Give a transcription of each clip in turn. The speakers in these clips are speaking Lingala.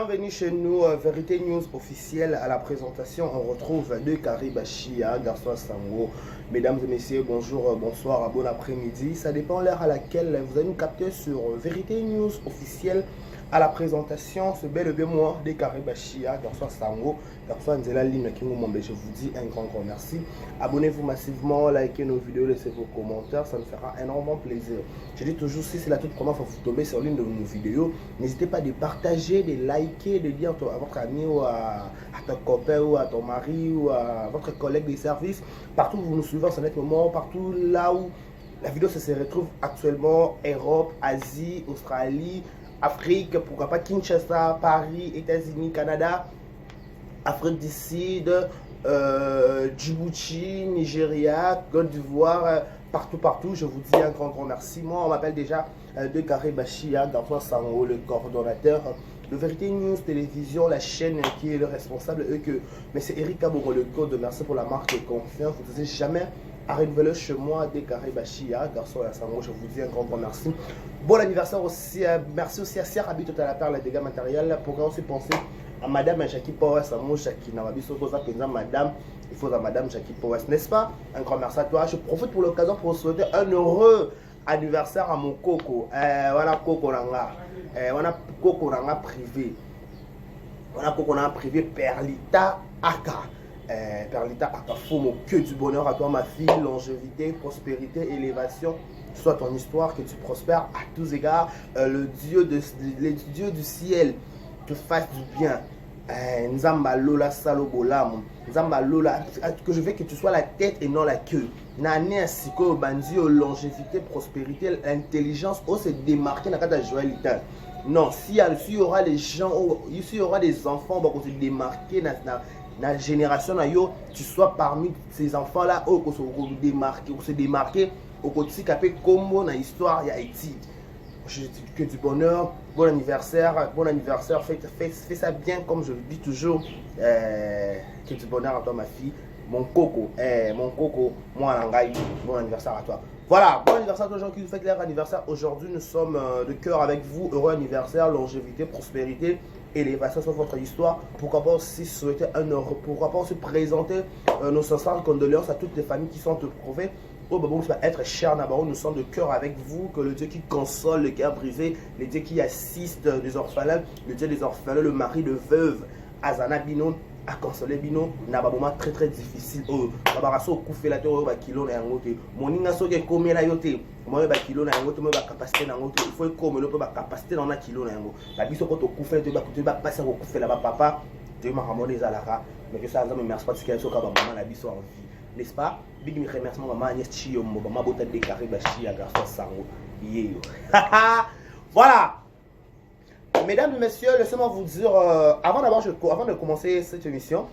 bienvenue chez nous, Vérité News officielle. À la présentation, on retrouve deux Karibachia, Garçon Sango. Mesdames et messieurs, bonjour, bonsoir, bon après-midi. Ça dépend de l'heure à laquelle vous allez nous capter sur Vérité News officielle. À la présentation, ce bel et bien moi, des Karibachia, Garçon Sango, Garçon Nzela Line Kingo Mombe. Je vous dis un grand merci. Abonnez-vous massivement, likez nos vidéos, laissez vos commentaires, ça nous fera énormément plaisir. Je dis toujours, si c'est la toute première fois que vous tombez sur l'une de nos vidéos, n'hésitez pas de partager, de liker, de dire à votre ami ou à ton copain ou à ton mari ou à votre collègue de service, partout où vous nous suivez en ce moment, partout là où la vidéo se retrouve actuellement, Europe, Asie, Australie, Afrique, pourquoi pas Kinshasa, Paris, États-Unis, Canada, Afrique du Sud, Djibouti, Nigeria, Côte d'Ivoire, partout, je vous dis un grand merci. Moi, on m'appelle déjà de Karibachia, Garçon Sango, le coordonnateur de Vérité News Télévision, la chaîne qui est le responsable, mais c'est Eric Kaboro, le code. Merci pour la marque de confiance. Vous ne savez jamais à renouveler chez moi des Karibachia, Garçon Sango, je vous dis un grand merci. Bon anniversaire aussi, merci aussi à Sierra Rabi, tout à la part, les dégâts matériels. Pourquoi aussi penser à Madame Jackie Powers, à mon Jackie Nawabiso, Madame, il faut à Madame Jackie Powers, n'est-ce pas? Un grand merci à toi. Je profite pour l'occasion pour souhaiter un heureux anniversaire à mon Coco. Voilà Coco Ranga. Voilà Coco Ranga privé. Voilà Coco Ranga privé, Perlita Aka. Perlita Aka, Fomo, que du bonheur à toi, ma fille, longévité, prospérité, élévation. Soit ton histoire, que tu prospères à tous égards. Le Dieu du ciel te fasse du bien. Nzamba Lola Salobolam. Nzamba Lola, que je veux que tu sois la tête et non la queue. Nane Asiko Bandi, longévité, prospérité, intelligence, oh c'est démarqué dans la joyalité. Non, s'il y aura des gens, s'il y aura des enfants, on va se démarquer dans la génération, tu sois parmi ces enfants-là, oh, se démarquer, au quotidien, comme dans l'histoire d'Haïti. Je dis que du bonheur, bon anniversaire, fais ça bien comme je le dis toujours, que du bonheur à toi ma fille, mon coco, moi Langaï, bon anniversaire à toi. Voilà, bon anniversaire à tous les gens qui fêtent leur anniversaire aujourd'hui, nous sommes de cœur avec vous, heureux anniversaire, longévité, prospérité, élévation sur votre histoire. Pourquoi pas aussi souhaiter un heureux, pourquoi pas aussi présenter nos sincères condoléances à toutes les familles qui sont éprouvées. Oh, bon, ça va être cher, Nabarro, nous sommes de cœur avec vous, que le Dieu qui console le cœur brisé, le Dieu qui assiste des orphelins, le Dieu des orphelins, le mari de veuve, Azana Bino, à consoler Bino, n'a pas moment très difficile. Oh, Babaraso, Koufé la terre, Bakilo, et Angote, Moninga Soke, Komé la Yote, moi, Bakilo, et Angote, moi, capacité d'Angote, il faut comme le peu, capacité dans la kilo, et Ango. La biso, quand on Koufé, tu vas passer au Koufé là-bas, papa, tu m'as ramené des Alara, mais que ça, me merci pas de ce qu'il y a sur Maman, la biso en vie. N'est-ce pas? Big remerciement maman Agnès Chiyombo, maman Bota de Karibachia, Garçon Sango. Voilà. Mesdames et messieurs, laissez-moi vous dire, avant de commencer cette émission,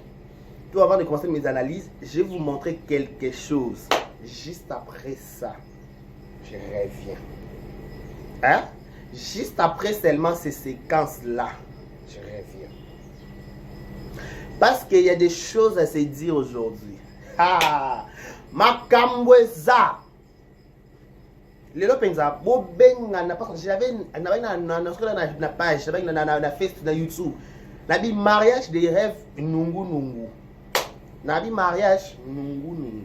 tout avant de commencer mes analyses, je vais vous montrer quelque chose. Juste après ça, je reviens. Hein? Juste après seulement ces séquences-là, je reviens. Parce qu'il y a des choses à se dire aujourd'hui. Makambweza lelo penza bo benga na parce que j'avais na page j'avais na Facebook na YouTube na bi mariage des rêves nungu na bi mariage nungu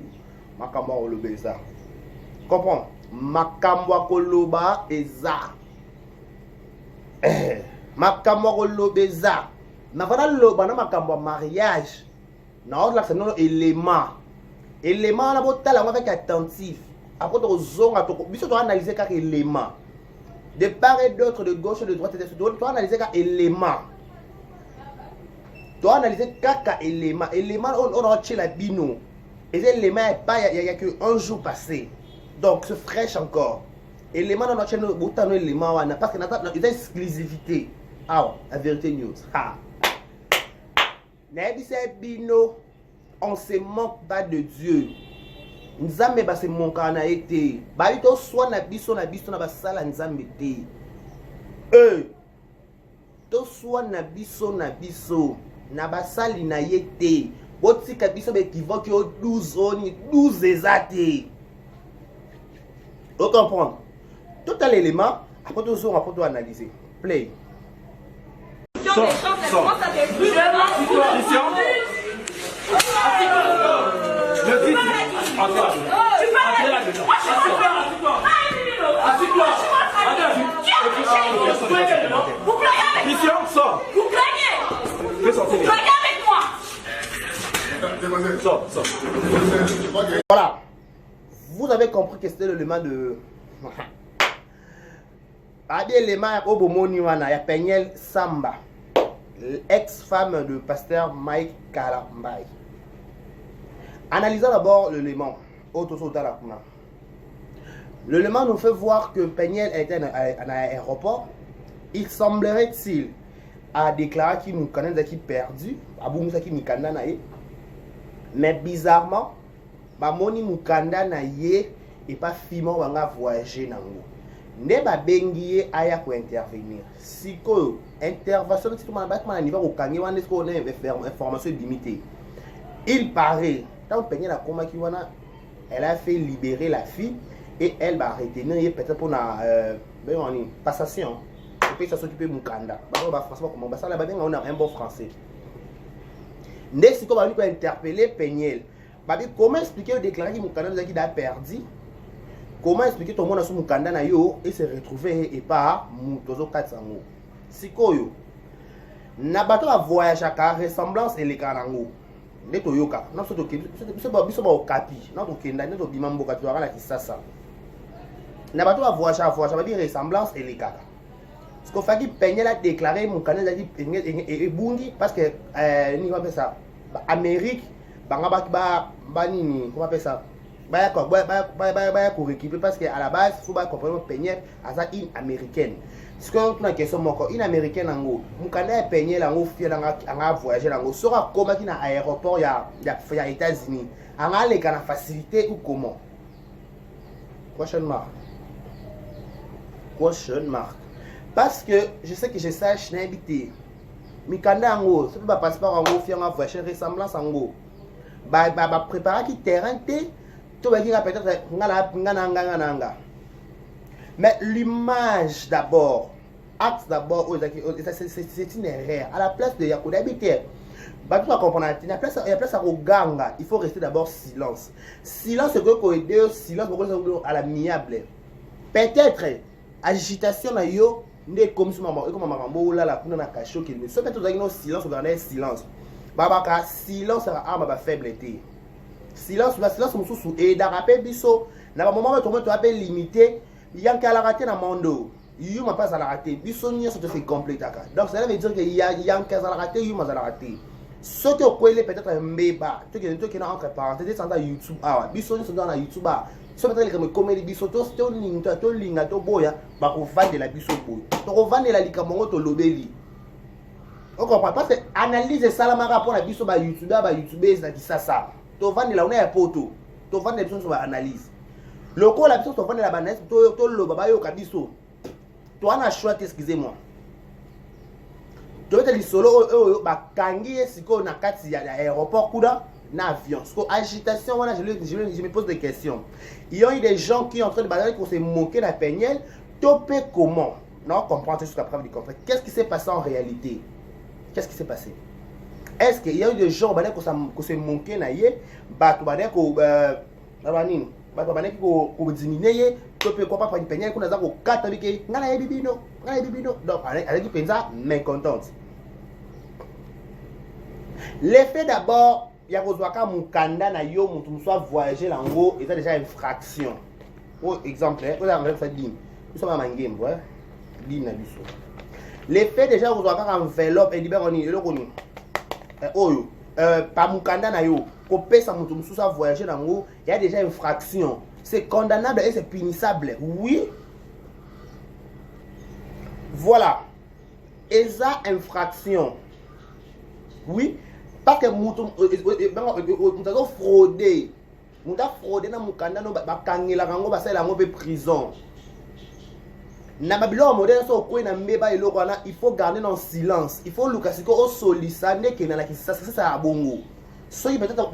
makambo olobeza comprends makambo koloba eza makambo kolobeza na vana loba na makambo mariage na on la c'est non élément on a beau talent avec attentif après tu dois analyser chaque élément de part et d'autre, de gauche et de droite, tu dois analyser chaque élément, tu dois analyser chaque élément on a chez la bino et les éléments il y a que un jour passé donc c'est fraîche encore élément on a chez nous autant d'éléments parce que il y a exclusivité la Vérité News bino. On se moque pas de Dieu. Nzambe ba se monka na été. Ba ito soit na biso na basala nzambe te. To soit na biso na basali na yete. Botika biso be kivoki o 12 oni 12 ezate. Vous comprenez? Tout à l'élément, après tout analyser. Play. question d'échange, elle commence à t'expliquer. Mission, sors. Vous plaignez. Fais sortir. Vous plaignez avec moi. Sors. Voilà. Vous avez compris que c'était l'élément de... l'élément au Bomoni wana ya Peniel Samba, ex-femme de pasteur Mike Kalambay. Analysons d'abord l'élément. L'élément nous fait voir que Peniel était à un aéroport. Il semblerait-il a déclaré qu'il nous connaît qui perdu, mais bizarrement, Mamoni Mukanda na ye et pas Fimo wanga voyager nango. Ne ba bengiye aya ko intervenir. Siko intervention si tout le monde niveau au kangi wana est-ce qu'on a information limitée. Il paraît tant Peniel la koma ki wana elle a fait libérer la fille et elle va retenir peut-être pour la passation. Et puis ça s'occuper Mukanda. Bah français comment bah ça là on a un bon français. Ne siko ba lui peut interpeller Peniel. Comment expliquer déclarer que Mukanda a perdu? Comment expliquer tout le monde a Mukanda na yo et se retrouver et pas Mutozo Katsango? Sikoyo. Na bato a voyage à ressemblance et les karango. Ne to yoka. Na so to biso ba okapi. Na to kenda ne to bimambo ka tuara la kisasa. Na bato a voyage ba dire ressemblance et les kaka. Ce qu'on fait qui Peniel a déclaré Mukanda a dit et bungi parce que ni va faire ça. Amérique comment on appelle ça? Pour récupérer parce qu'à la base, il faut comprendre que Peniel est une américaine. Ce qu'on a une question, une américaine en haut. Mukanda Peniel en haut, il a voyagé en haut. Sera comment qu'il y a un aéroport, il y a les États-Unis. Il y a facilité ou comment? Question mark. Parce que je sais que je sache, je n'ai habité. Mukanda en haut, ce n'est pas passeport en haut, il y a voyagé ressemblance en haut. Préparer qui terrain tout va dire peut-être mais l'image d'abord acte d'abord c'est une erreur à la place de Yakuda habiter tu vas comprendre il y a place à Oganga il faut rester d'abord silence c'est que aider silence à l'amiable peut-être agitation na yo ne comme si maman comme maman là la kuna na cacho qui so peut-être dans silence regarder silence babaka silence à arme ba faiblesse silence mususu et da rappel biso na ba moment tout le monde appelle limité yanka la raté na mondo yuma pas à la raté biso ni ça te fait compléter donc ça veut dire que yanka à la raté yuma à la raté ce que quoi peut-être un mbeba tout qui est entre parenthèses dans YouTube ah biso ni dans YouTube so peut-être que comédie biso to linga to boya ba ko vendre la biso boy to ko vendre la likamongo to lobeli. On comprend parce que analyse ça la rapport à biso ba YouTuber ba YouTubeuse na kisasa to vendre la on a poto to vendre les choses sur analyse loko la biso to vendre la banane to lo baba yo kabiso to ana choix excusez-moi to être li solo ba kangi siko na kati ya aéroport kuda na avion parce que agitation voilà je me pose des questions. Il y a eu des gens qui sont en train de balancer pour se moquer de Peniel topé comment non comprendre jusqu'à preuve du contraire. Qu'est-ce qui s'est passé en réalité? Qu'est-ce qui s'est passé? Est-ce qu'il y a eu des gens qui se moquent na ye bato bana ko banini bato bana ko diminuer topé quoi pas Peniel kuna za ko kata bike ngana bibino donc avec penza mécontente. L'effet d'abord il y a que Mukanda na yo mutu soit voyager lango et déjà infraction. Pour exemple, on a ça dit. Nous sommes en game, ouais. Dit na biso. L'effet déjà vous avez enveloppe et libère on oyo pas Mukanda na yo ko pesa mutu soit voyager lango, il y a déjà infraction. C'est condamnable et c'est punissable. Oui. Voilà. Et ça infraction. Oui. Parce que nous avons fraudé. Nous avons fraudé dans Mukanda, nous avons fait la prison. Il faut garder dans le silence. Il faut le solliciter que ça bongo. Si peut-être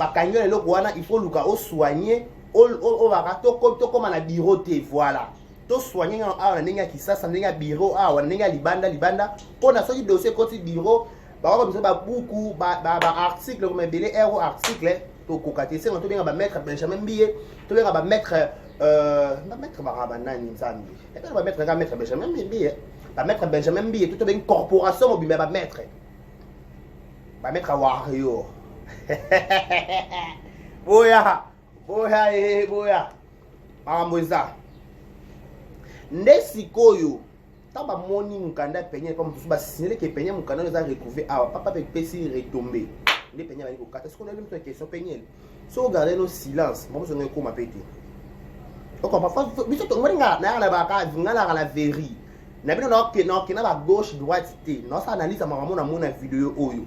il faut le soigner. Comme la biroté, voilà. to soigner awa ndenge kisasa ndenge bureau awa ndenge libanda pona soki dossier koti bureau ba ba biso ba buku ba article comme belé ero article to kokati senga to benga ba maître Benjamin Mbiye to benga ba maître ba nani nzambi et ba maître Benjamin Mbiye ba maître Benjamin Mbiye to benga corporation mobimba ba maître Wario boya Amboza nde sikoyo taba moni mukanda penye comme tout ba signaler que penye mukanda nous a retrouvé papa pe pesi retomber nde penye ba ko kata ce qu'on a même une question penye so regarder nos silence bon so ngeko ma pété donc parfois biso to ngoringa na ba ka ngala la vérité na bino na ba gauche droite té non ça analyse ma maman na mona vidéo oyo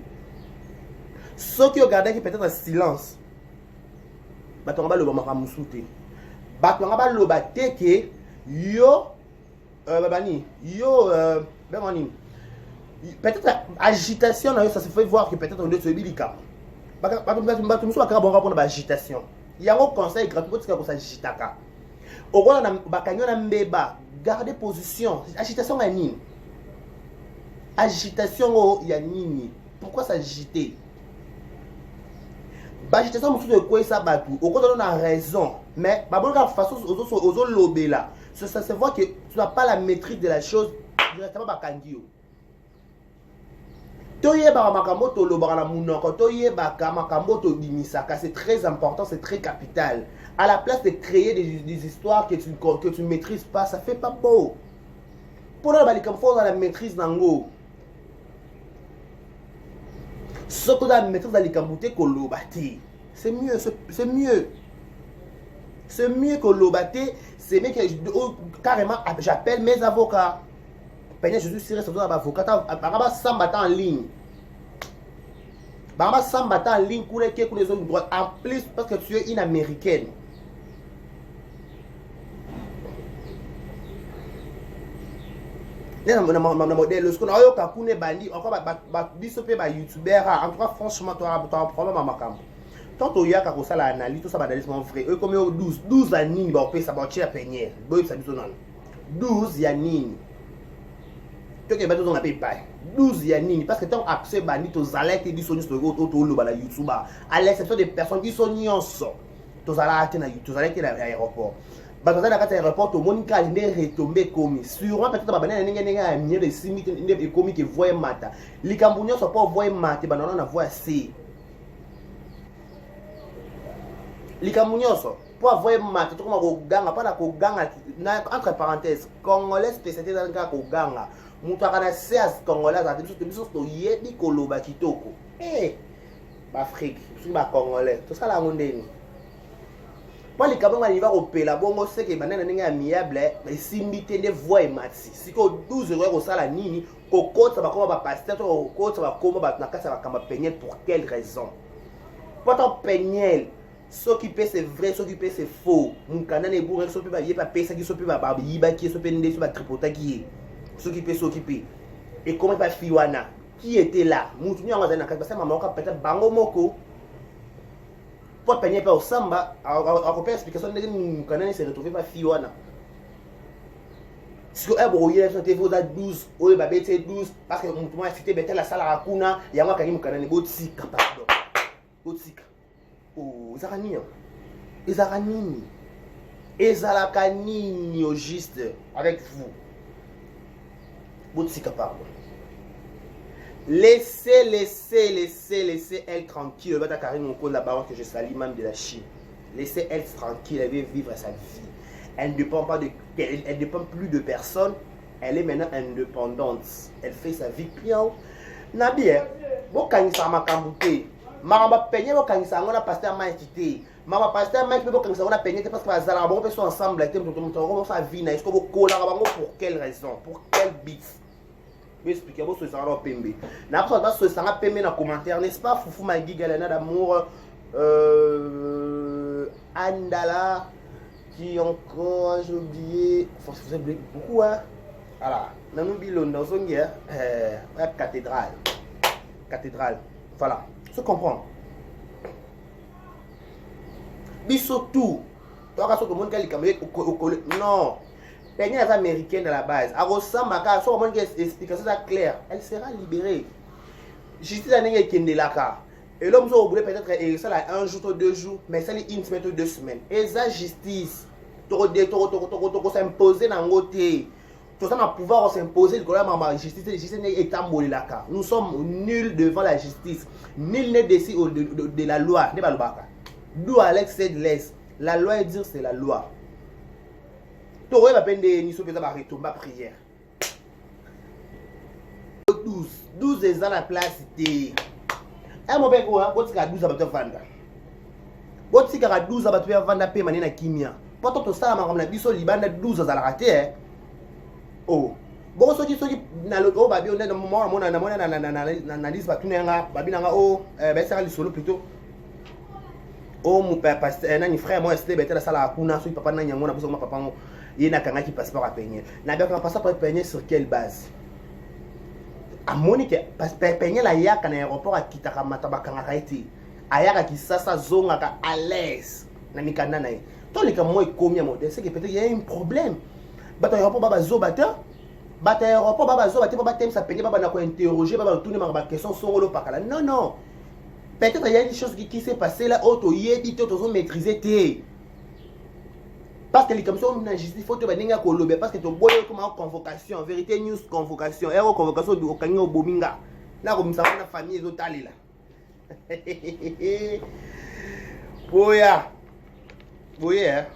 ceux qui regardaient qui peut-être silence bato ngaba loba makamusute bato ngaba loba teke yo babani yo bemani peut-être agitation ça se fait voir que peut-être on doit se bilika bato muso bakaka bon rapport na agitation yango conseil gratuit tika ko s'agitaka okona na bakanyo na mbeba garder position agitation ya nini ya nini pourquoi s'agiter agitation muso de quoi ça batu okona na raison mais babonka façon aux lobela ça se voit que tu n'as pas la maîtrise de la chose directement bakangio toyeba makambo to lobara na munoko toyeba makambo to bimisaka c'est très important c'est très capital à la place de créer des histoires que tu maîtrises pas ça fait pas beau pour la balikam faut dans la maîtrise nango ce que la maîtrise d'alikambouté ko lobati c'est mieux que l'obaté, c'est mieux que carrément j'appelle mes avocats. Je suis sûr que avocat Baraba Sambata en ligne. Baraba Sambata en ligne pour les autres droits. En plus, parce que tu es une américaine. Modèle, ce qu'on a eu Kakune Bandi, encore bisope ba youtubeur, en tout cas franchement tu as un problème à Makambo. Tant au yaka ko sala analyse tout ça analyse mon frère eux comme 12 anini ba opesa ba tchia penière boy ça biso non 12 ya nini to ke bato zonga pe pai 12 ya nini parce que tant accès bandi to zalete di soni sur to lo bala youtube à l'exception des personnes qui sont nyonso to zalate na youtube zalete na aéroport ba to zalate na aéroport to monika inde retomber comme sûrement peut-être ba banana ninga ya mieux de simite inde comme que voyer mata likambu nyonso pas voyer mata ba non na voyer c'est Likamunyoso, pour avoir maté, tout comme Koganga, pas la Koganga, entre parenthèses, Congolais spécialisé dans le cas Koganga, Moutarana 16 Congolais, à des choses de Yedi Koloba Kitoko. Eh, Afrique, je suis Congolais, tout ça la mondénie. Moi, les Camerounais, ils vont au pays, la bonne c'est que maintenant, on est amiable, mais si m'ité de voix et mati, si qu'on 12 euros au salaire nini, au côté, ça va comme un pasteur, au côté, ça va comme un peigner pour quelle raison? Pourtant, peigner. S'occuper c'est vrai, s'occuper c'est faux. Mon canal est bourré, s'occuper il pas pesa qui s'occupe ba yiba qui s'occupe ndé sur ba tripota qui s'occuper. Et comment pas Fiwana qui était là? Mutu nyanga na kasi parce maman ka peut-être bango moko. Pour peigner pas au samba, à copier explication ndé mon canal s'est retrouvé pas Fiwana. Si on a brouillé sur TV aux 12, ou ba bête 12 parce que mon moi cité bête la salle à kuna, yanga kangi mon canal botsika pardon. Botsika. Oh, Ezalaka nini au juste avec vous. Boutsika pardon. Laissez elle tranquille. Va t'accarer mon code là-bas que je salue même de la Chine. Laissez elle tranquille, elle veut vivre sa vie. Elle ne dépend plus de personne. Elle est maintenant indépendante. Elle fait sa vie bien. Nabi, bon quand il s'en m'a cambouté. Mama peigner au kanisa ngona pasteur maïkité mama pasteur maïkité au kanisa ngona peigner parce que bazala bon personne ensemble avec tout sa vie na est-ce que vous coller bango pour quelle raison pour quel but mais expliquez vous ce ça va pembe na pas ce ça va pembe dans commentaire n'est-ce pas Foufou Magui Galena d'amour Andala qui encore j'ai oublié faut vous oublier beaucoup hein voilà nanou bilonda zongia cathédrale voilà. Tu comprends? Biso tout. Toi, quand tu as dit non. Peigné les Américains de la base. À Rossambaka, soit vraiment une explication claire, elle sera libérée. Justice à n'est qu'une de la car. Et l'homme soit obligé peut-être ça là 1 jour ou 2 jours, mais ça les une semaine ou 2 semaines. Et ça justice, toro s'imposer dans côté. Tout ça, on pouvoir s'imposer de la justice n'est étant la car. Nous sommes nuls devant la justice. Nul n'est décis de la loi. D'où Alex said less. La loi est dire c'est la loi. Tout le monde va peine de ni sauver ma prière. 12 ans la place était. Un moment quoi, bon tika 12 abato vanda. Bon tika 12 abato vanda pe manena kimia. Poto to sala mangam na biso libanda 12 za la raté. Oh. Bon soki na lo babi on na mona na liste ba tunenga babi nanga oh ba sera lisolo plutôt. Oh mon père pasteur nani frère moi c'était bête la sala kuna so papa na nyango na biso papa ngo yena kanga ki passeport à peigner. Na bien quand passeport à peigner sur quelle base? A Monique, parce que peigner la yaka na aéroport à Kitaka Matabakanga été. Ayaka qui sasa zonga à l'aise. Na mikanda na. Tant les moi commis à modèle, c'est que peut-être il y a un problème. Bata aéroport baba zo bata. Bata aéroport baba zo bata baba thème ça peigner baba na ko interroger baba tourner ma question solo pakala. Non non. Peut-être il y a une chose qui s'est passée là auto yebi to maîtriser té. Parce que les commissions de justice, il faut que tu aies parce que tu as comme convocation, vérité news convocation, et convocation de Okanyo Bominga. Là, comme ça, la famille est totale là. Boya. Boya.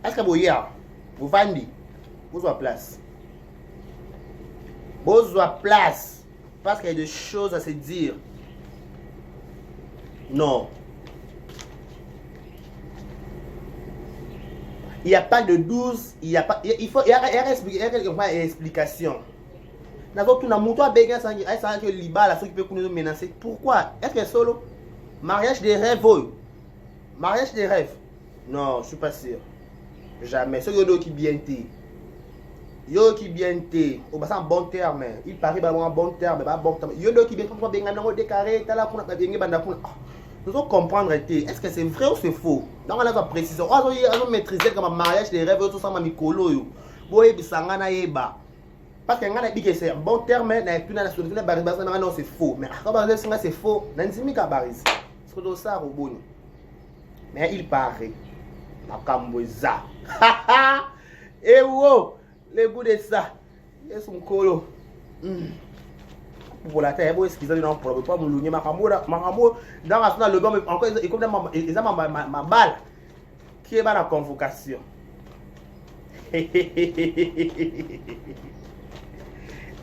Est-ce que Boya, vous vendez, vous avez place. Vous avez place. Parce qu'il y a des choses à se dire. Non. Il n'y a pas de 12, il y a une explication. Pourquoi? Est-ce que c'est solo? Mariage des rêves, mariage des rêves? Non, je ne suis pas sûr. Jamais. Ce qui bien été. Yo qui bien été. Au bas en bon terme. Il paraît en bon terme. Bon terme. Yo qui bien décarré. Nous devons comprendre, est-ce que c'est vrai ou c'est faux? Donc, on a une précision. On a maîtrisé comme un mariage des rêves, tout ça, ma mikolo. Parce que c'est un bon terme, non, c'est faux. Mais quand c'est faux, mais il paraît. Et wow, le goût de ça. Il est son colo. Pour la terre, est-ce qu'ils ont un problème? Pas mon loup, Makambo, dans la le bon, encore, ils ont ma balle qui est dans la convocation.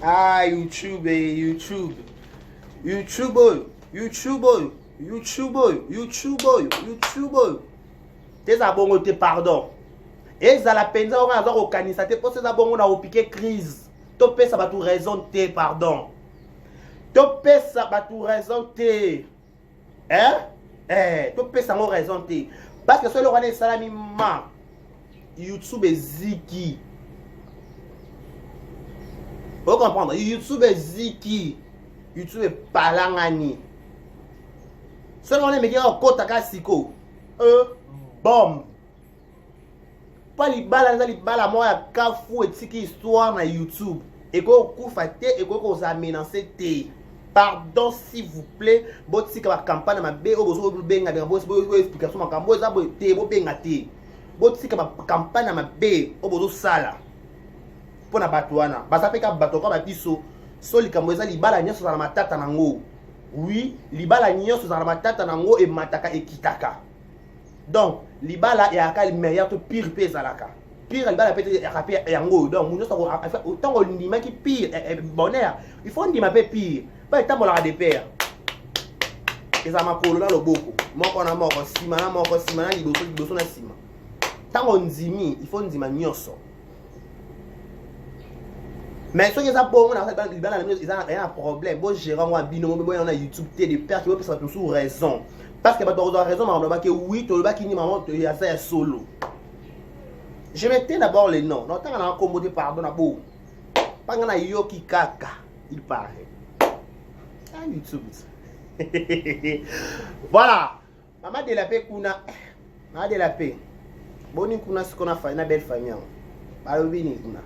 Ah, YouTube, YouTube. YouTube, YouTube, YouTube, YouTube, YouTube. Tes abonnés, te pardon. Et ça la peine, on a organisé, pour ces abonnés, on a piqué crise. Topé, ça va tout raison, te pardon. Topé, ça va tout raison, te. Hein? Topé, ça va raison, te. Parce que ce le salamima, YouTube est ziki. Vous comprenez? YouTube est ziki. YouTube est palangani. Selon les médias, on compte à Siko. Bombe. Pas les balles, moi, à Kafou et Tiki histoire na YouTube. Et qu'on faté et qu'on a menacé. Pardon, s'il vous plaît. Bon, si la campagne ma bé, au besoin de benga, de besoin explication, ma cambo, ça peut être bon benga té. Bon, si la campagne ma bé, au besoin sala. Pour na batouana. Bah, ça fait qu'à bateau comme un piso. Soli kamweza libala nyoso za matata nango. Oui, libala nyoso za matata nango et mataka et kitaka. Donc, libala et akal meilleur to pire pezalaka. Pire libala peut être rapé yango. Donc, nous sommes autant on dit qui pire bonheur. Il faut on dit ma pire. Pas tant on la des pères. Et ça m'a collé dans le boko. Moi on a mort sima na liboso na sima. Tant on dit il faut on dit ma nyoso. Mais ce qui est bon, on a un problème. Bon, gérant un binôme, on a YouTube, des pères qui vont faire sous raison. Parce que tu as raison, on a dit oui, tu as dit maman, tu as fait solo. Je mettais d'abord les noms. Non, on a accommodé pardon à beau. Pas qu'on a Yoki Kaka, il paraît. Ah, YouTube. Voilà. Maman de la paix, Kuna. Maman de la paix. Bonne Kuna, ce qu'on a fait, une belle famille. Balobini kuna.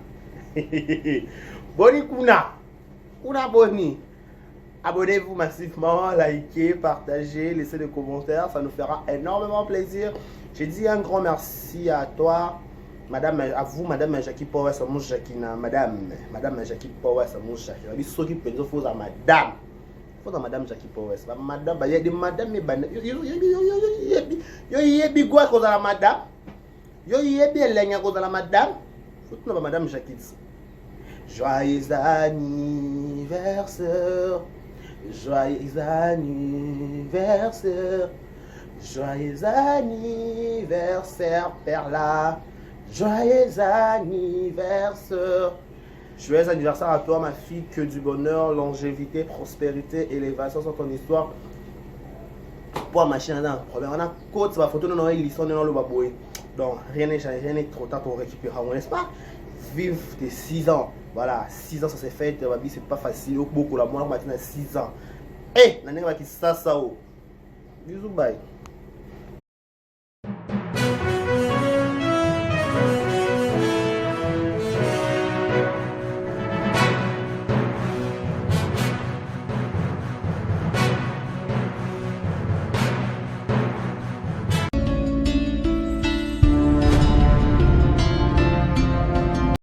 Boni kuna. Kuna boni. Abonnez-vous massivement, likez, partagez, laissez des commentaires, ça nous fera énormément plaisir. J'ai dit un grand merci à toi, madame, à vous, madame Jackie Power, c'est mon Jacquina, madame Jackie Power, c'est mon Jacquina. Il faut qu'il faut à madame. Faut à madame Jackie Power, madame, il y a des madames, il y a des bigouas cause à la madame. Il y a des lignes cause à la madame. Faut que madame Jackie. Joyeux anniversaire. Joyeux anniversaire, joyeux anniversaire, Perla, joyeux anniversaire. Joyeux anniversaire à toi, ma fille, que du bonheur, longévité, prospérité, élévation sur ton histoire. Pour ma machine, on a un problème. On a côte, ça va photo, non, ils sont dans le baboué. Donc, rien n'est trop tard pour récupérer, n'est-ce pas? Vive tes 6 ans. Voilà, 6 ans ça s'est fait, ma vie c'est pas facile. Beaucoup la moi, on a 6 ans. Eh, hey, on a 6 ans. Bisous, bye.